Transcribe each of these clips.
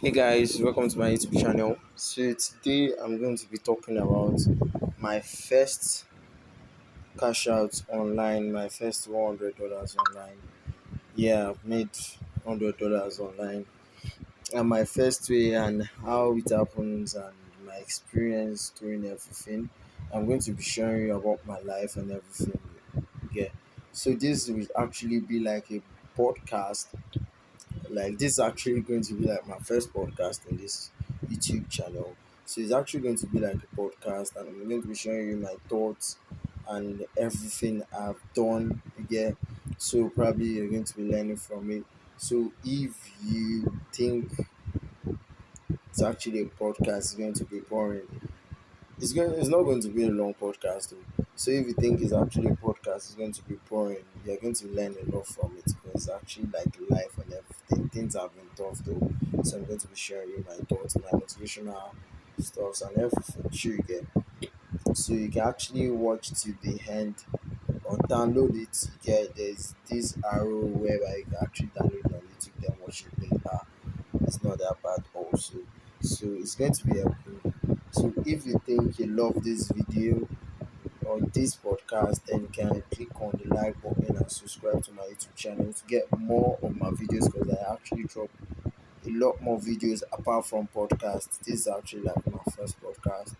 Hey guys, welcome to my YouTube channel. So today I'm going to be talking about my first cash out online, my first $100 online. Yeah, I've made $100 online, and my first way and how it happens and my experience doing everything. I'm going to be sharing you about my life and everything. Yeah. So this will actually be like a podcast. Like this is actually going to be like my first podcast in this YouTube channel. So it's actually going to be like a podcast, and I'm going to be showing you my thoughts and everything I've done. Yeah. So probably you're going to be learning from it. So if you think it's actually a podcast, it's going to be boring. It's not going to be a long podcast though. So if you think it's actually a podcast, it's going to be boring. You're going to learn a lot from it because it's actually like life and everything. Things have been tough though. So I'm going to be sharing you my thoughts, my motivational stuffs and everything. Sure you get. So you can actually watch to the end or download it. You get there's this arrow whereby you can actually download it on YouTube then watch it later. It's not that bad also. So it's going to be helpful. So if you think you love this video or this podcast, then you can click on the like button and subscribe to my YouTube channel to get more of my videos because I actually drop a lot more videos apart from podcasts. This is actually like my first podcast,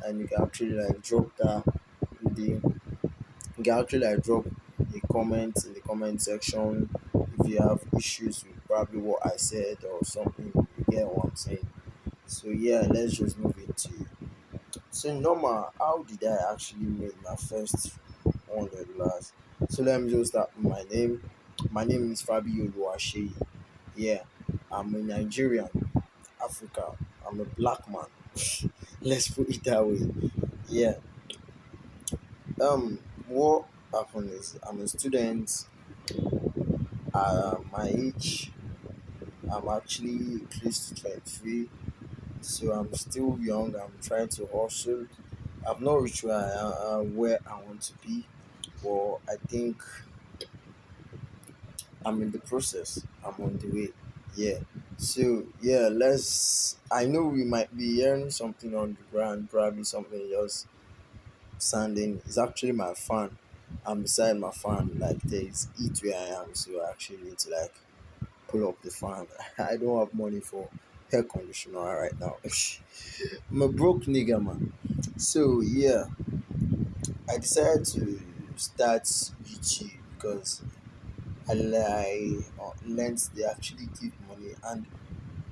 and you can actually like drop that in the you can actually like drop a comment in the comment section if you have issues with probably what I said or something. You get what I'm saying? So yeah, let's just move into. So normal, how did I actually make my first $100? So let me just start with my name. My name is Fabio Oluwaseyi. Yeah, I'm a Nigerian, Africa. I'm a black man. Let's put it that way. Yeah. What happened is I'm a student. My age, I'm actually close to 23. So I'm still young. I'm trying to hustle. I've not reached where I want to be, but I think I'm in the process. I'm on the way. Yeah. So yeah, let's. I know we might be hearing something on the ground, probably something just sounding. It's actually my fan. I'm beside my fan. Like there is heat where I am, so I actually need to like pull up the fan. I don't have money for air conditioner right now. I'm a broke nigga, man. So yeah, I decided to start YouTube because I learned they actually give money, and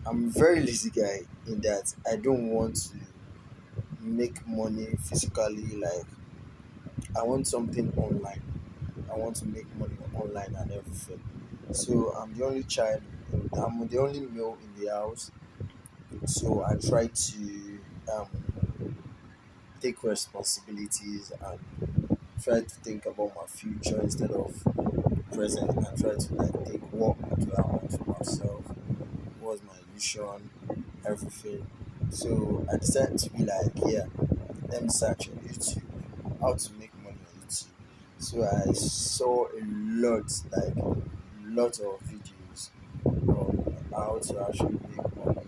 I'm a very lazy guy in that I don't want to make money physically. Like I want something online. I want to make money online and everything. So I'm the only child. I'm the only male in the house. So I try to take responsibilities and try to think about my future instead of the present and try to like think what do I want for myself, what's my vision, everything. So I decided to be like, yeah, let me search on YouTube how to make money on YouTube. So I saw a lot of videos on how to actually make money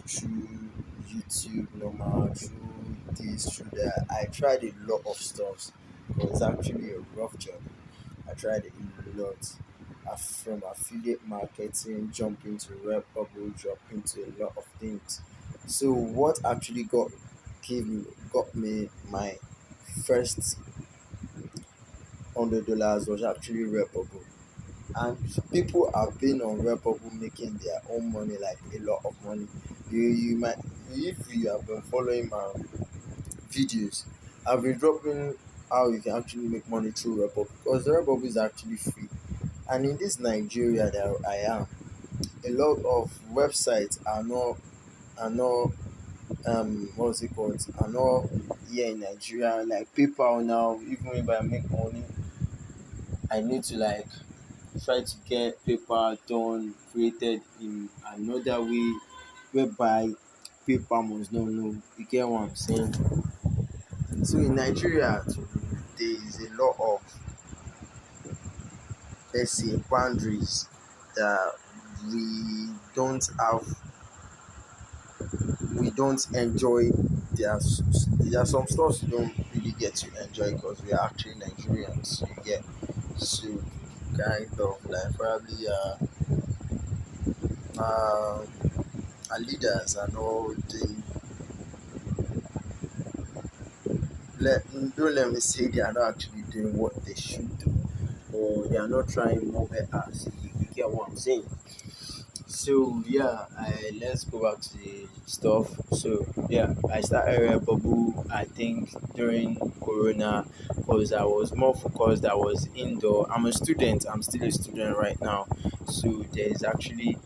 through YouTube, normal, through this, through that. I tried a lot of stuff because it's actually a rough job. I tried a lot. From affiliate marketing, jump into Redbubble, jump into a lot of things. So what actually got me my first $100 was actually Redbubble. And people have been on Redbubble making their own money, like a lot of money. You might, if you have been following my videos, I've been dropping how you can actually make money through Redbubble because Redbubble is actually free. And in this Nigeria that I am, a lot of websites are not what's it called, are not here in Nigeria. Like PayPal now, even if I make money, I need to like try to get paper done created in another way whereby paper must not know. You get what I'm saying? So in Nigeria there is a lot of, let's say, boundaries that we don't have we don't enjoy. There are some stuff we don't really get to enjoy because we are actually Nigerians. You get, so kind of like probably uh, our leaders and all the let don't let me say they are not actually doing what they should do, or they are not trying more better. You get what I'm saying? So yeah, let's go back to the stuff. So yeah, I started a bubble. I think during Corona, because I was more focused. I was indoor. I'm a student. I'm still a student right now. So there's actually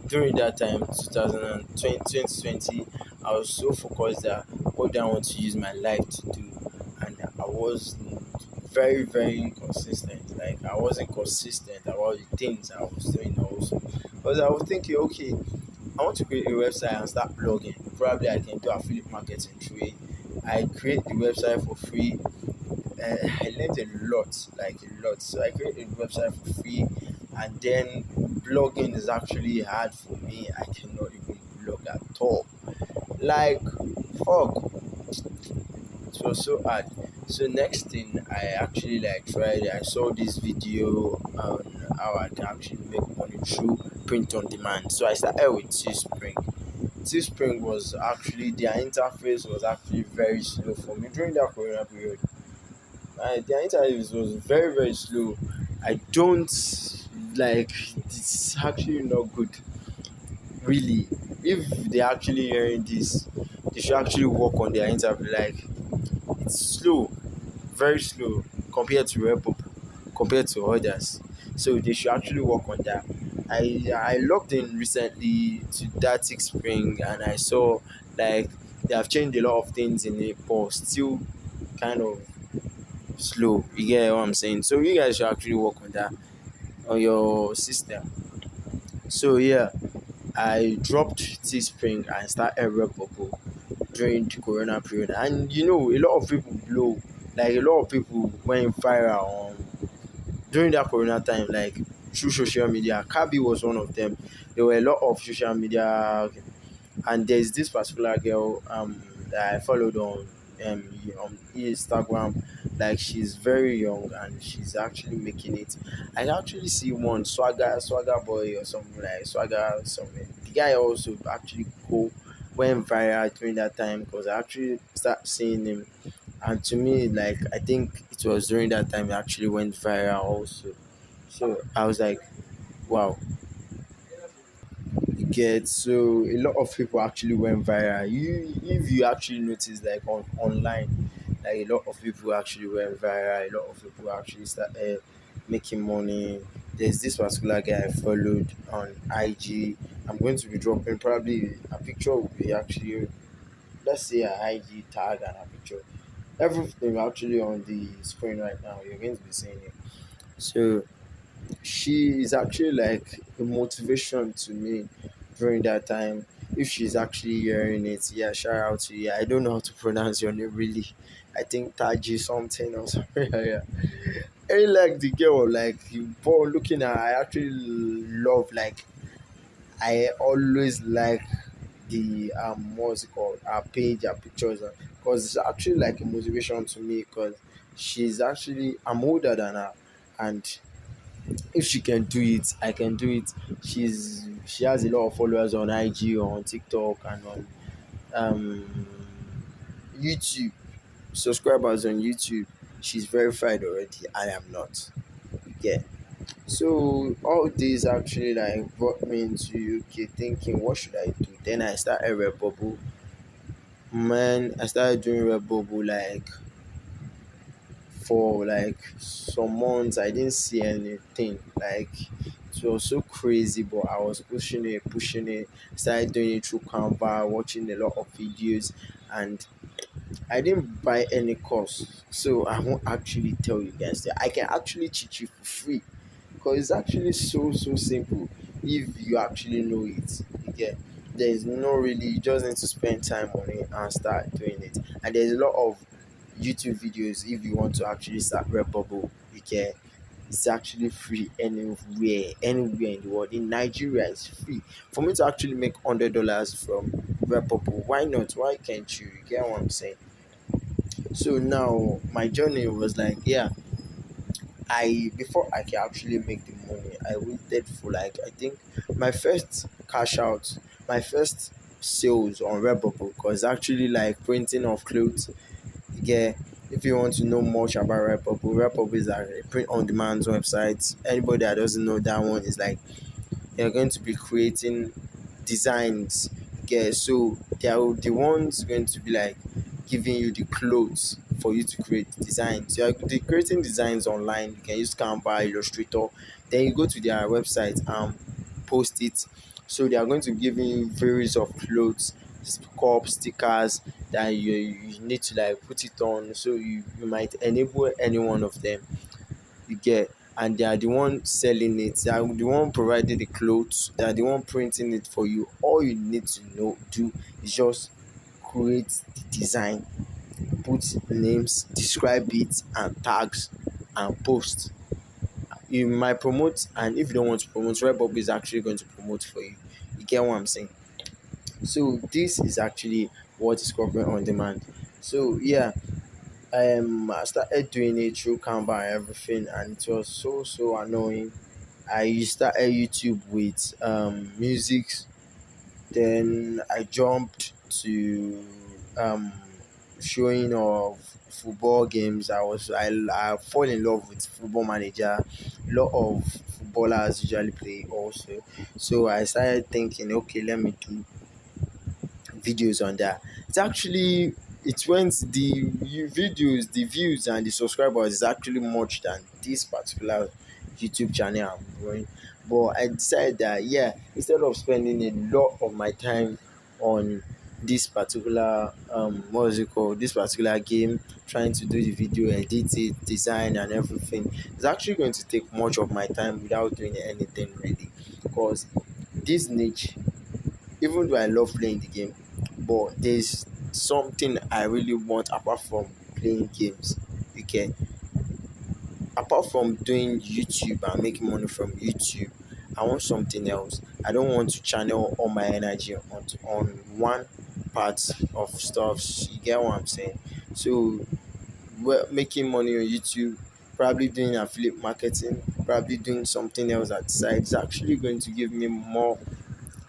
during that time, 2020, 2020, I was so focused that what do I want to use my life to do, and I was very very inconsistent. Like I wasn't consistent about the things I was doing also, because I was thinking, okay, I want to create a website and start blogging. Probably I can do affiliate marketing through it. I create the website for free. I learned a lot, like a lot. So I created a website for free, and then blogging is actually hard for me. I cannot even blog at all. Like, fuck, it was so hard. So next thing I actually like tried. I saw this video on how I can actually make money through print on demand. So I started with Teespring. Teespring was actually their interface was actually very slow for me during that Corona period. Their interface was very very slow. I don't like it's actually not good. Really, if they're actually hearing this, they should actually work on their interface. Like it's slow, very slow compared to Rebel, compared to others. So they should actually work on that. I logged in recently to that Spring and I saw like they have changed a lot of things in it, but still kind of slow. You get what I'm saying? So you guys should actually work on that on your system. So yeah, I dropped Teespring and started Redbubble during the Corona period, and you know a lot of people blow, like a lot of people went viral during that Corona time, like through social media. Kabi was one of them. There were a lot of social media, and there's this particular girl that I followed on Instagram. Like she's very young and she's actually making it. I actually see one swagger boy or something like swagger something. The guy also actually went viral during that time because I actually start seeing him, and to me like I think it was during that time he actually went viral also. So I was like, wow, you get, so a lot of people actually went viral. You if you actually notice like online, like a lot of people actually went viral. A lot of people actually started making money. There's this particular guy I followed on IG. I'm going to be dropping probably a picture will be actually, let's say, a IG tag and a picture. Everything actually on the screen right now. You're going to be seeing it. So she is actually like a motivation to me during that time. If she's actually hearing it, yeah, shout out to you. I don't know how to pronounce your name really. I think Taji something or something. Yeah. I really like the girl, like but looking at her, I actually love like I always like the what's it called, her page, her pictures, because it's actually like a motivation to me because she's actually I'm older than her, and if she can do it, I can do it. She has a lot of followers on IG, on TikTok, and on um, YouTube. Subscribers on YouTube. She's verified already. I am not. Yeah. So all this actually like brought me into UK thinking, what should I do? Then I started Redbubble. Man, I started doing Redbubble like for like some months. I didn't see anything. Like it was so crazy, but I was pushing it, started doing it through Canva, watching a lot of videos, and I didn't buy any course. So I won't actually tell you guys that I can actually teach you for free because it's actually so simple if you actually know it. You get, there's no really, you just need to spend time on it and start doing it. And there's a lot of YouTube videos if you want to actually start Redbubble. You get, it's actually free anywhere in the world. In Nigeria, it's free. For me to actually make $100 from Redbubble, why not? Why can't you? You get what I'm saying? So now my journey was like, yeah, I before I can actually make the money, I waited for like I think my first cash out, my first sales on Redbubble, because actually like printing of clothes. Yeah, if you want to know much about Redbubble is like a print on demand website. Anybody that doesn't know that one is like you're going to be creating designs. Yeah, so they are the ones going to be like giving you the clothes for you to create designs. You are creating designs online. You can use Canva, Illustrator. Then you go to their website and post it. So they are going to give you various of clothes, cups, stickers that you need to like put it on. So you might enable any one of them, you get, and they are the one selling it, they are the one providing the clothes, they are the one printing it for you. All you need to know do is just create the design, put names, describe it and tags, and post. You might promote, and if you don't want to promote, Redbubble is actually going to promote for you. You get what I'm saying? So this is actually what is covering on demand. So yeah, I started doing it through Canva and everything, and it was so annoying. I started YouTube with music, then I jumped to um showing of football games. I fall in love with Football Manager. A lot of footballers usually play also, so I started thinking, okay, let me do videos on that. It's actually it went videos, the views and the subscribers is actually much than this particular YouTube channel I'm growing. But I decided that yeah, instead of spending a lot of my time on this particular what is it called, this particular game, trying to do the video, edit it, design and everything, it's actually going to take much of my time without doing anything really. Because this niche, even though I love playing the game, but there's something I really want apart from playing games. Okay, apart from doing YouTube and making money from YouTube, I want something else. I don't want to channel all my energy on one part of stuff. You get what I'm saying? So, well, making money on YouTube, probably doing affiliate marketing, probably doing something else at the side is actually going to give me more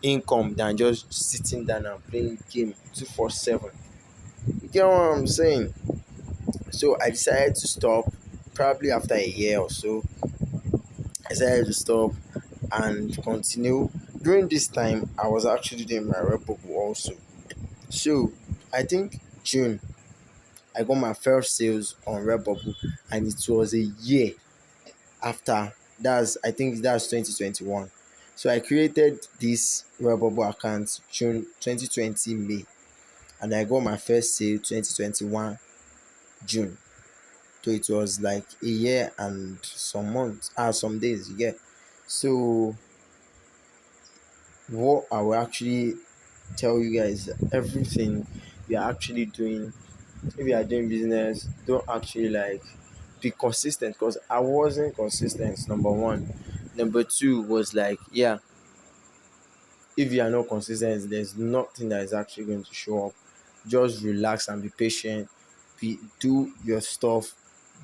income than just sitting down and playing game 247. You get what I'm saying? So I decided to stop probably after a year or so. I decided to stop and continue. During this time, I was actually doing my Redbubble also. So I think June, I got my first sales on Redbubble, and it was a year after. I think that's 2021. So I created this Redbubble account June 2020 May, and I got my first sale 2021 June. So it was like a year and some months, some days, you get. So what I will actually tell you guys, everything we are actually doing, if you are doing business, don't actually like be consistent, because I wasn't consistent, number one. Number two was like, yeah, if you are not consistent, there's nothing that is actually going to show up. Just relax and be patient. Do your stuff,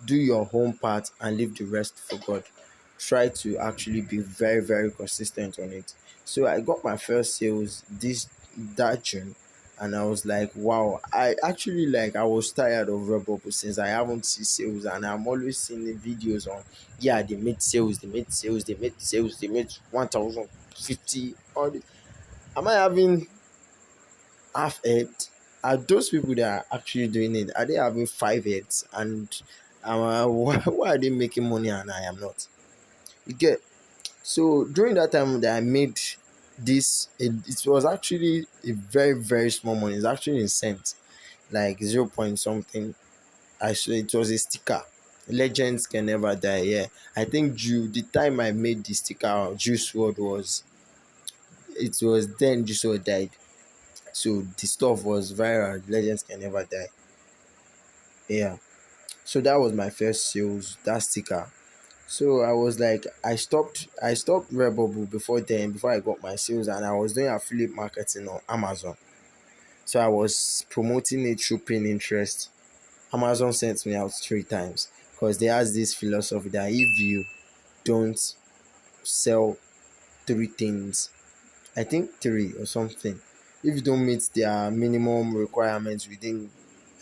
do your home part, and leave the rest for God. Try to actually be very consistent on it. So I got my first sales that June, and I was like, wow. I actually like I was tired of Redbubble since I haven't seen sales, and I'm always seeing the videos on, yeah, they made sales, they made 1,050. Am I having half head? Are those people that are actually doing it, are they having 5 heads? And why are they making money and I am not? You get. So during that time that I made this, it was actually a very small money. It's actually in cents, like 0 point something. I saw it was a sticker. Legends can never die. Yeah, I think the time I made the sticker, Juice World was, it was then Juice World died. So the stuff was viral. Legends can never die. Yeah. So that was my first sales, that sticker. So I was like, I stopped Redbubble before then, before I got my sales, and I was doing affiliate marketing on Amazon. So I was promoting it through Pinterest. Amazon sent me out 3 times because they has this philosophy that if you don't sell 3 things, I think 3 or something, if you don't meet their minimum requirements within,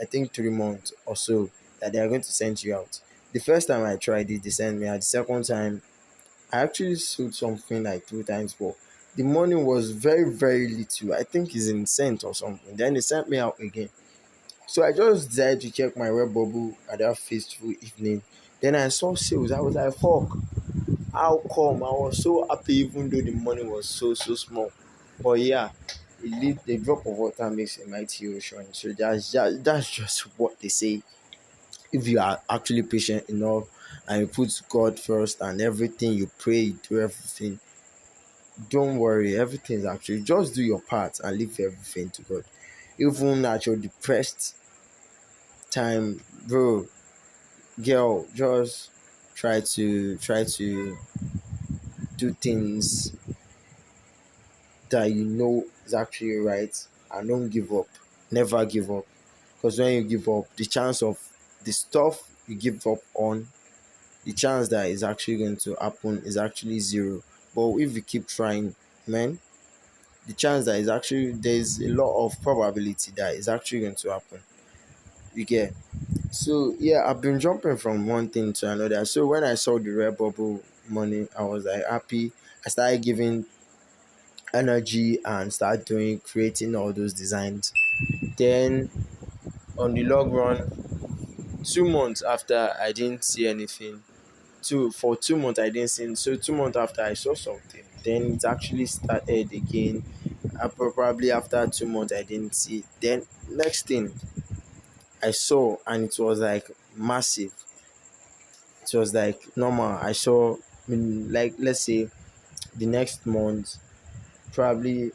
I think, 3 months or so, that they are going to send you out. The first time I tried it, they sent me out. The second time, I actually sold something like 2 times, but the money was very, very little. I think it's in cent or something. Then they sent me out again. So I just decided to check my red bubble at that fateful evening. Then I saw sales. I was like, fuck, how come? I was so happy even though the money was so small. But yeah, the drop of water makes a mighty ocean. So that's just what they say. If you are actually patient enough and you put God first and everything, you pray, you do everything, don't worry, everything is actually, just do your part and leave everything to God. Even at your depressed time, bro, girl, just try to do things that you know is actually right, and don't give up. Never give up. Because when you give up, the chance of the stuff you give up on, the chance that is actually going to happen is actually zero. But if you keep trying, man, the chance that is actually, there's a lot of probability that is actually going to happen. You get. So yeah, I've been jumping from one thing to another. So when I saw the red bubble money, I was like happy. I started giving energy and start doing creating all those designs. Then on the long run, 2 months after I didn't see anything. For 2 months I didn't see. So 2 months after I saw something. Then it actually started again. Probably after 2 months I didn't see. Then next thing I saw, and it was like massive. It was like normal. I saw, like, let's say the next month, probably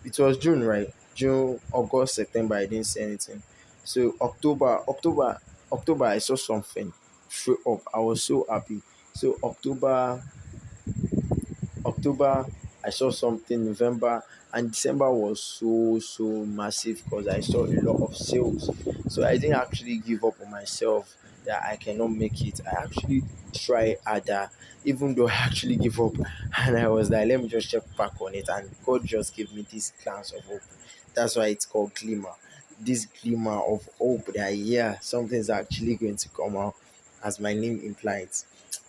it was June, right? June, August, September, I didn't see anything. So October, I saw something straight up. I was so happy. So October, I saw something. November and December was so massive because I saw a lot of sales. So I didn't actually give up on myself that I cannot make it. I actually try harder, even though I actually give up. And I was like, let me just check back on it. And God just gave me this glance of hope. That's why it's called Glimmer. This glimmer of hope that, yeah, something's actually going to come out, as my name implies.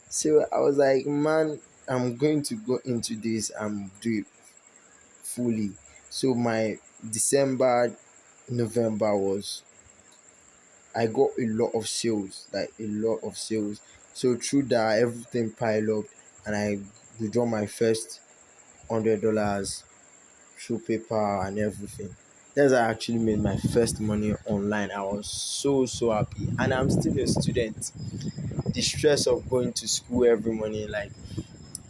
So I was like, man, I'm going to go into this and do it fully. So my December, November was, I got a lot of sales, like a lot of sales. So through that, everything piled up, and I withdraw my first $100 through PayPal and everything. That's how I actually made my first money online. I was so happy, and I'm still a student. The stress of going to school every morning, like,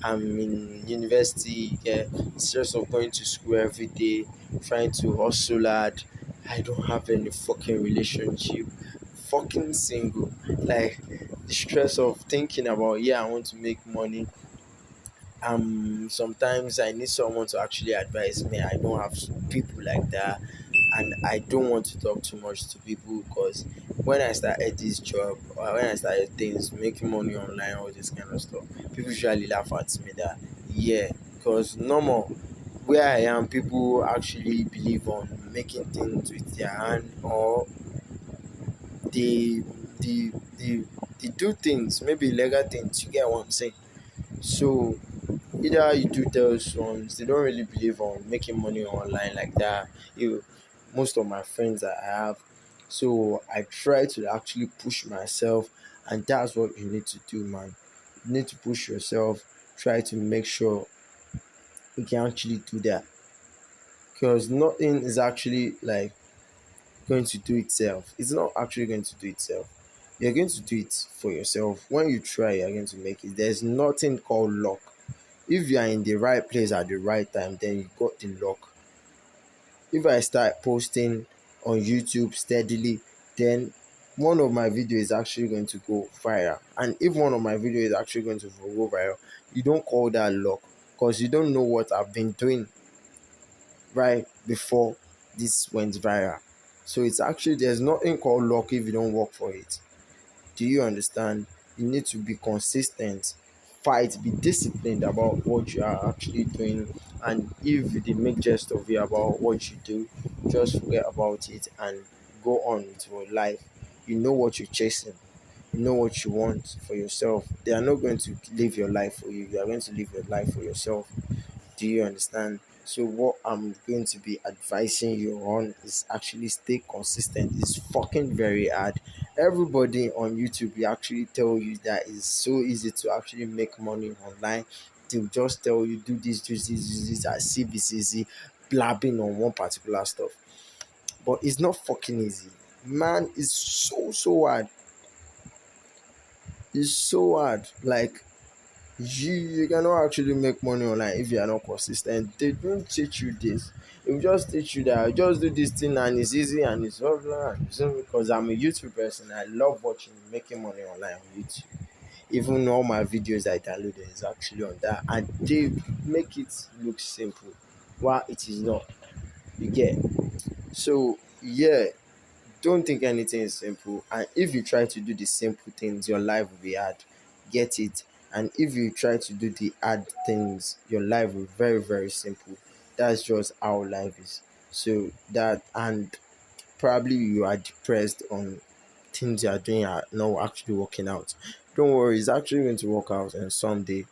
I'm in university, yeah, stress of going to school every day, trying to hustle hard. I don't have any fucking relationship, fucking single. Like, the stress of thinking about, yeah, I want to make money. Sometimes I need someone to actually advise me. I don't have people like that, and I don't want to talk too much to people because when I started this job, or when I started things, making money online, all this kind of stuff, people usually laugh at me that, yeah, because normal where I am, people actually believe on making things with their hand, or they they they, they do things, maybe legal things. You get what I'm saying? So either you do those ones, they don't really believe on making money online like that. You Most of my friends that I have. So I try to actually push myself, and that's what you need to do, man. You need to push yourself, try to make sure you can actually do that. Because nothing is actually like going to do itself. It's not actually going to do itself. You're going to do it for yourself. When you try, you're going to make it. There's nothing called luck. If you are in the right place at the right time, then you got the luck. If I start posting on YouTube steadily, then one of my video is actually going to go viral, and if one of my video is actually going to go viral, you don't call that luck, because you don't know what I've been doing right before this went viral. So it's actually, there's nothing called luck if you don't work for it. Do you understand? You need to be consistent, fight, be disciplined about what you are actually doing. And if they make jest of you about what you do, just forget about it and go on with your life. You know what you're chasing, you know what you want for yourself. They are not going to live your life for you, you are going to live your life for yourself. Do you understand? So what I'm going to be advising you on is actually stay consistent. It's fucking very hard. Everybody on YouTube will actually tell you that it's so easy to actually make money online. They'll just tell you do this, do this, as if it's easy, blabbing on one particular stuff. But it's not fucking easy. Man, it's so hard. It's so hard. Like, you cannot actually make money online if you are not consistent. They don't teach you this. They will just teach you that just do this thing and it's easy and it's blah blah. Because I'm a YouTube person, I love watching making money online on YouTube. Even all my videos I downloaded is actually on that, and they make it look simple while it is not. You get? So yeah, don't think anything is simple. And if you try to do the simple things, your life will be hard. Get it? And if you try to do the hard things, your life will be very, very simple. That's just how life is. So that, and probably you are depressed on things you are doing are not actually working out. Don't worry, it's actually going to work out, and someday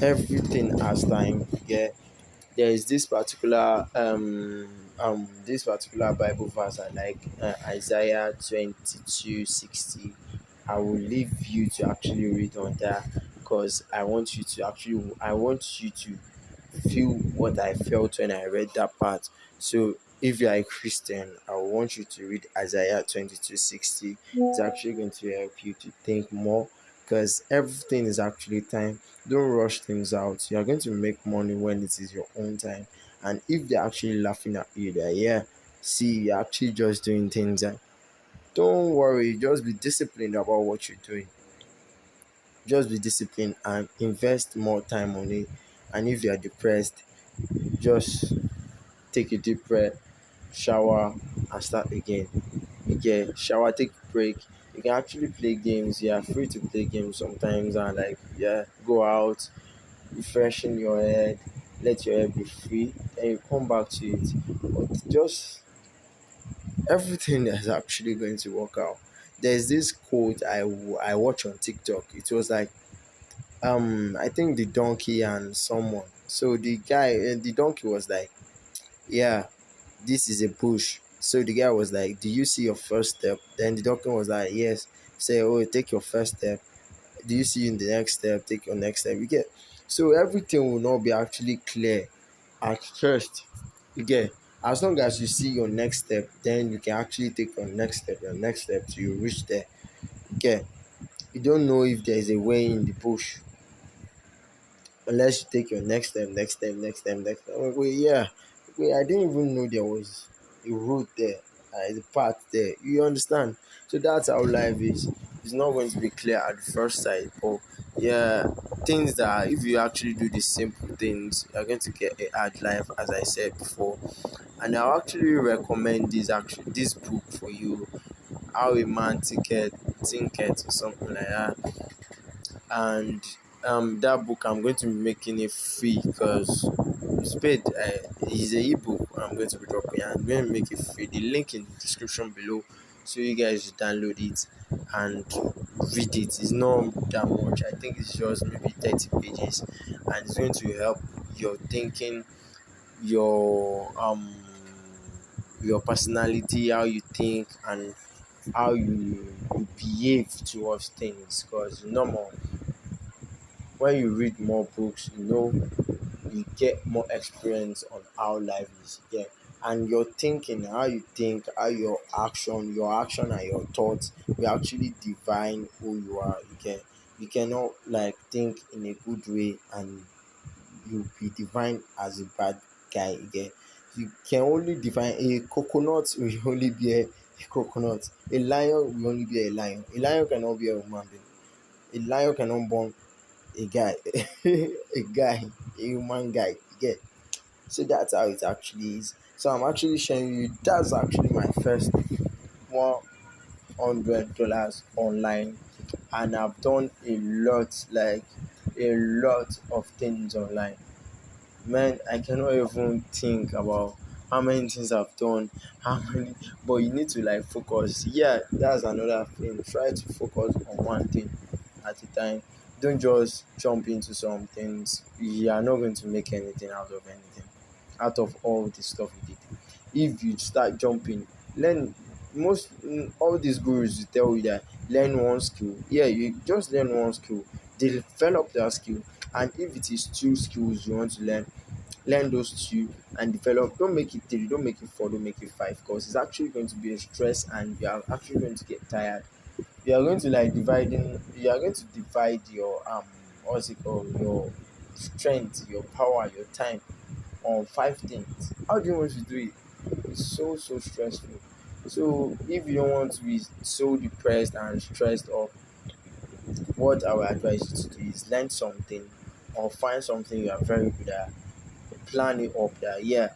everything has time. Yeah, there is this particular Bible verse I like, Isaiah 22:60. I will leave you to actually read on that, because I want you to feel what I felt when I read that part. So if you are a Christian, I want you to read Isaiah 22:60. It's actually going to help you to think more, because everything is actually time. Don't rush things out. You are going to make money when it is your own time. And if they're actually laughing at you, that yeah, see, you're actually just doing things. Don't worry, just be disciplined about what you're doing. Just be disciplined and invest more time on it. And if you are depressed, just take a deep breath, shower, and start again. Okay, shower, take a break. You can actually play games. You are free to play games sometimes, and like yeah, go out, refreshing your head, let your head be free, then you come back to it. But just everything is actually going to work out. There's this quote I watch on TikTok. It was like I think the donkey and someone. So the donkey was like, yeah, this is a bush. So the guy was like, do you see your first step? Then the donkey was like, yes. Say, oh, take your first step. Do you see in the next step? Take your next step. You get? So everything will not be actually clear at first. You get? As long as you see your next step, then you can actually take your next step till you reach there. You get? You don't know if there is a way in the bush unless you take your next step. I'm like, wait, yeah, wait, I didn't even know there was a route there, the path there. You understand? So that's how life is. It's not going to be clear at the first sight, but yeah, things that if you actually do the simple things, you're going to get a hard life, as I said before. And I'll actually recommend this book for you, How a Man Thinketh or something like that. And that book I'm going to be making it free, because it's paid. It's a ebook I'm going to be dropping. I'm going to make it free. The link in the description below, so you guys should download it and read it. It's not that much. I think it's just maybe 30 pages, and it's going to help your thinking, your your personality, how you think, and how you behave towards things. Because normal, when you read more books, you get more experience on how life is. Yeah, and your thinking, how you think, how your action and your thoughts will actually define who you are. You cannot like think in a good way and you be defined as a bad guy again. You can only define a coconut will only bear a coconut. A lion will only be a lion. A lion cannot be a human being. A lion cannot born a guy, a guy, a human guy. You get. So that's how it actually is. So I'm actually showing you that's actually my first $100 online, and I've done a lot, like a lot of things online. Man, I cannot even think about how many things I've done, how many, but you need to like focus. Yeah, that's another thing. Try to focus on one thing at a time. Don't just jump into some things. You are not going to make anything out of anything, out of all the stuff you did. If you start jumping, learn all these gurus will tell you that learn one skill. Yeah, you just learn one skill, develop that skill, and if it is two skills you want to learn those two and develop. Don't make it three, don't make it four, don't make it five, because it's actually going to be a stress and you are actually going to get tired. You are going to divide your what's it called, your strength, your power, your time on five things. How do you want to do it? It's so stressful. So if you don't want to be so depressed and stressed up, what I would advise you to do is learn something or find something you are very good at. Plan it up that, yeah,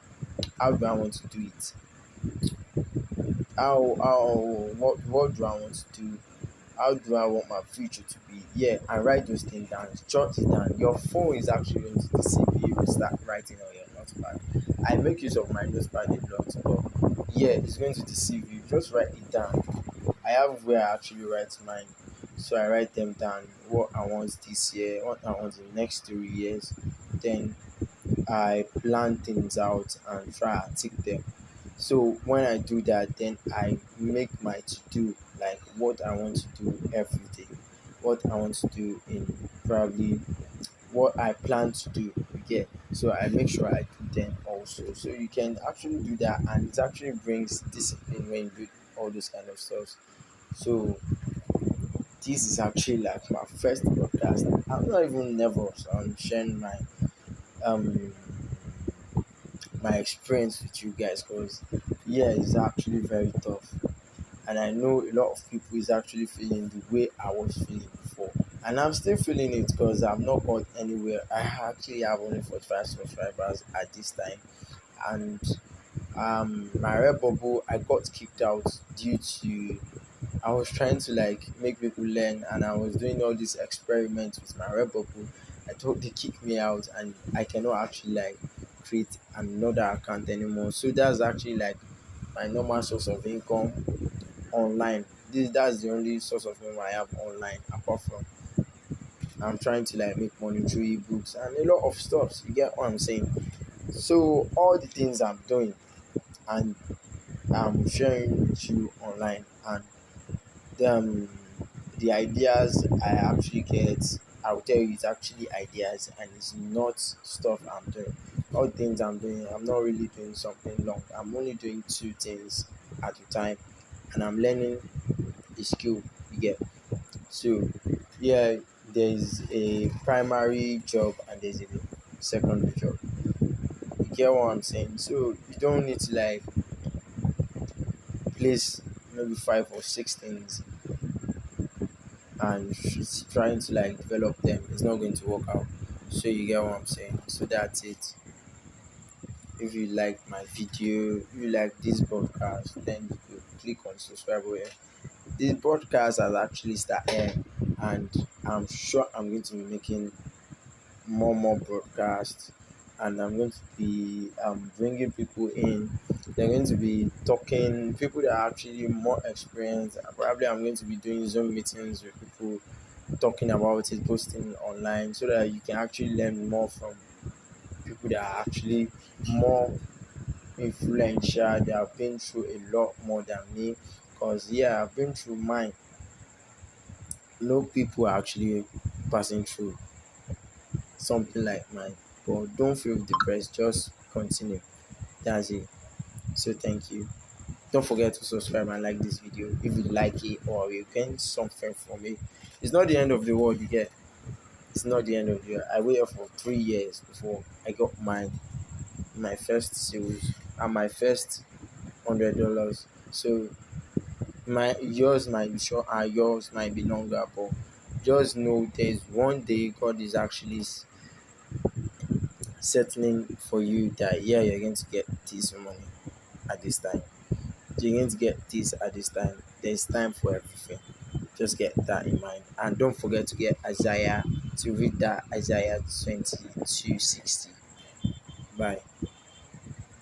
how do I want to do it? How what do I want to do? How do I want my future to be? Yeah, and write those things down, jot it down. Your phone is actually going to deceive you if you start writing on your notepad. I make use of my notepad a lot, but yeah, it's going to deceive you. Just write it down. I have where I actually write mine. So I write them down, what I want this year, what I want in the next 3 years. Then I plan things out and try and tick them. So when I do that, then I make my to do, like what I want to do every day, what I want to do in probably what I plan to do. You get. So I make sure I do them also. So you can actually do that, and it actually brings discipline when you do all those kind of stuff. So this is actually like my first podcast. I'm not even nervous. I'm sharing um my experience with you guys, because yeah, it's actually very tough, and I know a lot of people is actually feeling the way I was feeling before, and I'm still feeling it because I'm not got anywhere. I actually have only 45 subscribers at this time, and my red bubble, I got kicked out due to I was trying to like make people learn, and I was doing all these experiments with my red bubble. I thought they kicked me out, and I cannot actually like create another account anymore. So that's actually like my normal source of income online. That's the only source of income I have online, apart from I'm trying to like make money through ebooks and a lot of stuff. You get what I'm saying? So all the things I'm doing and I'm sharing with you online, and um, the ideas I actually get, I'll tell you it's actually ideas and it's not stuff I'm doing. All things I'm doing, I'm not really doing something long. I'm only doing two things at a time, and I'm learning a skill. You get. So yeah, there's a primary job and there's a secondary job. You get what I'm saying? So you don't need to like place maybe five or six things and she's trying to like develop them. It's not going to work out. So you get what I'm saying? So that's it. If you like my video, if you like this broadcast, then you could click on subscribe here. This broadcast has actually started, and I'm sure I'm going to be making more broadcasts, and I'm going to be bringing people in. They're going to be talking people that are actually more experienced. Probably I'm going to be doing Zoom meetings with people, talking about it, posting online, so that you can actually learn more from people that are actually more influential. They have been through a lot more than me, because yeah, I've been through mine. No people are actually passing through something like mine. But don't feel depressed, just continue. That's it. So thank you. Don't forget to subscribe and like this video if you like it or you gain something from it. It's not the end of the world, you get. It's not the end of the world. I waited for 3 years before I got my first sales and my first $100. So Yours might be short and yours might be longer, but just know there's one day God is actually settling for you that, yeah, you're going to get this money at this time. You're going to get this at this time. There's time for everything. Just get that in mind. And don't forget to get Isaiah, to read that Isaiah 22:60. Bye.